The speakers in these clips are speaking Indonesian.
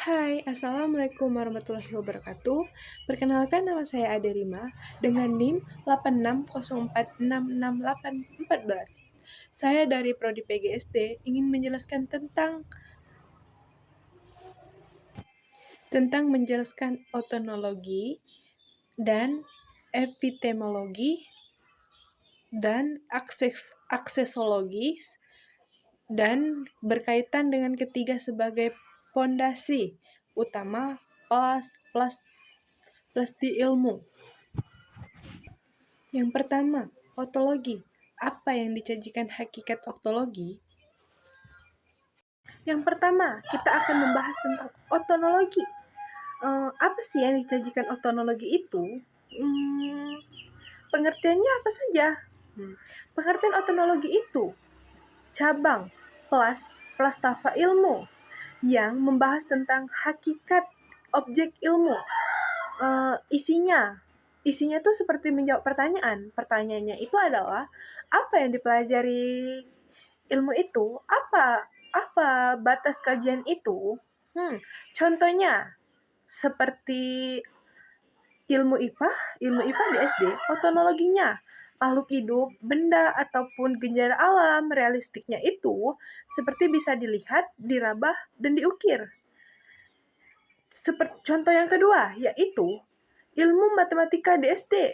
Hai, Assalamualaikum warahmatullahi wabarakatuh. Perkenalkan, nama saya Aderima dengan NIM 8604666814. Saya dari Prodi PGSD ingin menjelaskan tentang menjelaskan otonologi dan epistemologi dan aksesologi dan berkaitan dengan ketiga sebagai pondasi utama plasti ilmu. Yang pertama, ontologi. Apa yang dijanjikan hakikat ontologi? Yang pertama, kita akan membahas tentang ontologi. Apa sih yang dijanjikan ontologi itu? Pengertiannya apa saja? Pengertian ontologi itu cabang plastava ilmu yang membahas tentang hakikat objek ilmu. Isinya tuh seperti menjawab pertanyaan. Pertanyaannya itu adalah apa yang dipelajari ilmu itu? Apa batas kajian itu? Contohnya seperti ilmu IPA di SD, ontologinya makhluk hidup, benda ataupun genjara alam, realistiknya itu seperti bisa dilihat, diraba, dan diukir. Contoh yang kedua yaitu ilmu matematika di SD.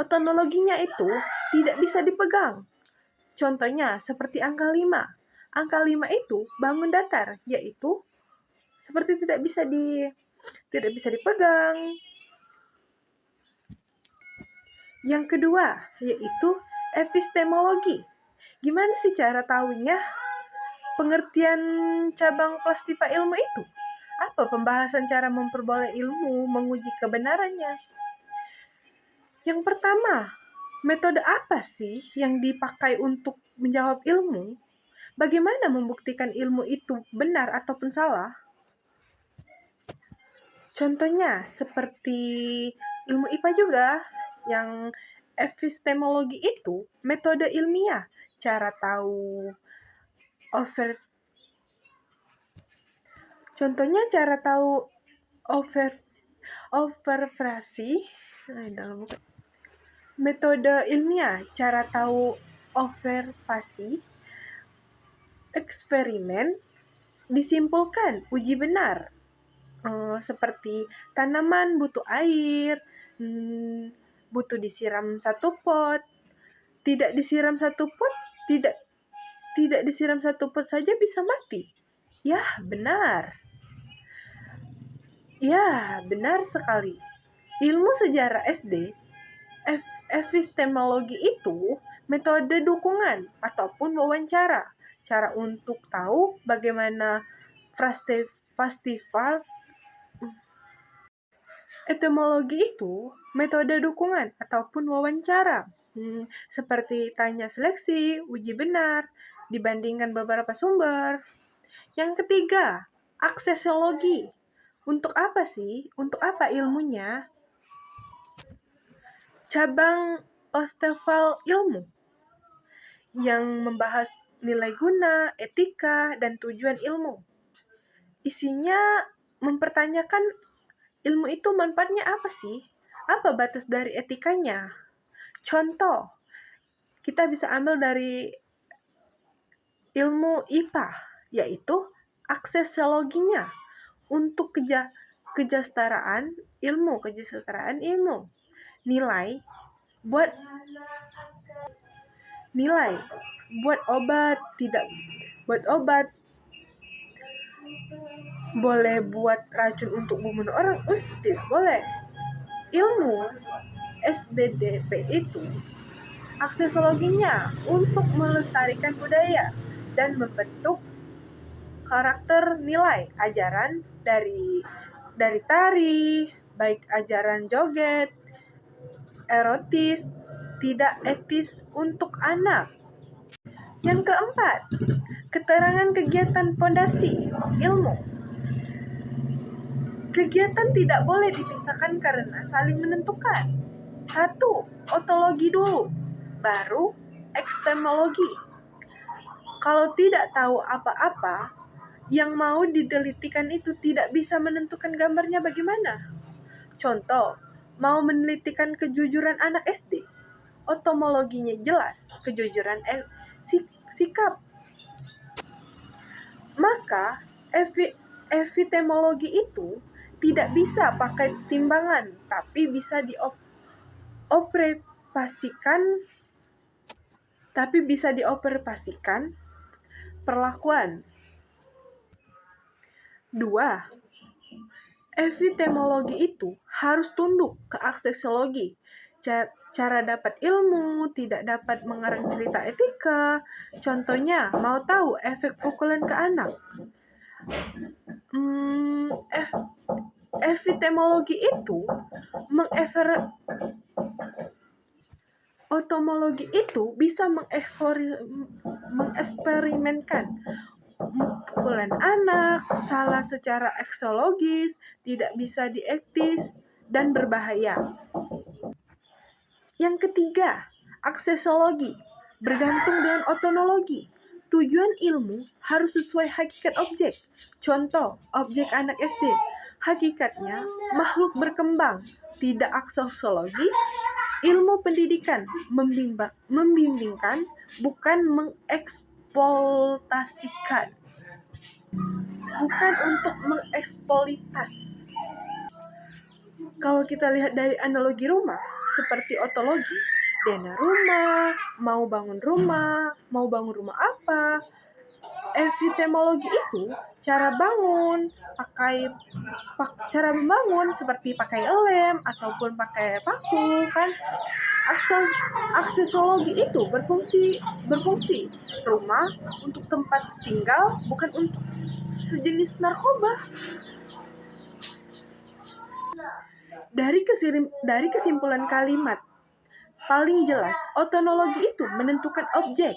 Ontologinya itu tidak bisa dipegang. Contohnya seperti angka 5. Angka 5 itu bangun datar, yaitu seperti tidak bisa dipegang. Yang kedua yaitu epistemologi. Gimana sih cara tahunya? Pengertian cabang plastiva ilmu itu? Apa pembahasan cara memperoleh ilmu, menguji kebenarannya? Yang pertama, metode apa sih yang dipakai untuk menjawab ilmu? Bagaimana membuktikan ilmu itu benar ataupun salah? Contohnya seperti ilmu IPA juga, yang epistemologi itu metode ilmiah, cara tahu overfrasi. Metode ilmiah, cara tahu overfrasi, eksperimen, disimpulkan, uji benar. Seperti tanaman butuh air, butuh disiram satu pot, tidak disiram satu pot saja bisa mati. Ya, benar sekali. Ilmu sejarah SD, epistemologi itu metode dukungan ataupun wawancara, cara untuk tahu bagaimana festival. Etimologi itu metode dukungan ataupun wawancara, seperti tanya seleksi, uji benar, dibandingkan beberapa sumber. Yang ketiga, aksesologi. Untuk apa sih? Untuk apa ilmunya? Cabang plastival ilmu yang membahas nilai guna, etika, dan tujuan ilmu. Isinya mempertanyakan ilmu itu manfaatnya apa sih? Apa batas dari etikanya? Contoh, kita bisa ambil dari ilmu IPA, yaitu aksesologinya untuk kejasetaraan ilmu. Nilai buat obat, tidak buat obat. Boleh buat racun untuk membunuh orang? Tidak boleh. Ilmu SBDP itu aksesologinya untuk melestarikan budaya dan membentuk karakter nilai ajaran dari tari, baik ajaran joget, erotis, tidak etis untuk anak. Yang keempat, keterangan kegiatan pondasi ilmu. Kegiatan tidak boleh dipisahkan karena saling menentukan. 1. Ontologi dulu, baru epistemologi. Kalau tidak tahu apa-apa, yang mau ditelitikan itu tidak bisa menentukan gambarnya bagaimana. Contoh, mau menelitikan kejujuran anak SD, otomologinya jelas, kejujuran sikap. Maka epistemologi itu tidak bisa pakai timbangan, tapi bisa dioperasikan perlakuan. 2. Epistemologi itu harus tunduk ke aksesiologi. Cara dapat ilmu tidak dapat mengarang cerita etika. Contohnya, mau tahu efek pukulan ke anak? Epistemologi itu otomologi itu bisa mengeksperimenkan pukulan anak, salah secara aksiologis, tidak bisa dietis, dan berbahaya. Yang ketiga, aksesiologi bergantung dengan otonologi. Tujuan ilmu harus sesuai hakikat objek. Contoh, objek anak SD. Hakikatnya, makhluk berkembang, tidak aksesiologi. Ilmu pendidikan membimbingkan, bukan mengeksploitasikan. Bukan untuk mengeksploitasi. Kalau kita lihat dari analogi rumah, seperti otologi, dana rumah, mau bangun rumah apa? Epistemologi itu cara membangun seperti pakai lem ataupun pakai paku kan. Aksesiologi itu berfungsi rumah untuk tempat tinggal, bukan untuk sejenis narkoba. Dari kesimpulan kalimat paling jelas, otonologi itu menentukan objek.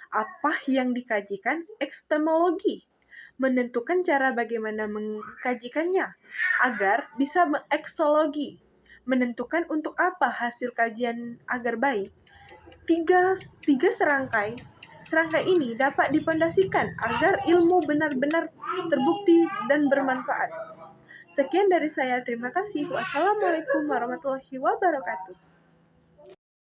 Apa yang dikajikan? Epistemologi menentukan cara bagaimana mengkajikannya agar bisa mengeksologi, menentukan untuk apa hasil kajian agar baik. Tiga serangkai ini dapat dipondasikan agar ilmu benar-benar terbukti dan bermanfaat. Sekian dari saya, terima kasih. Wassalamualaikum warahmatullahi wabarakatuh.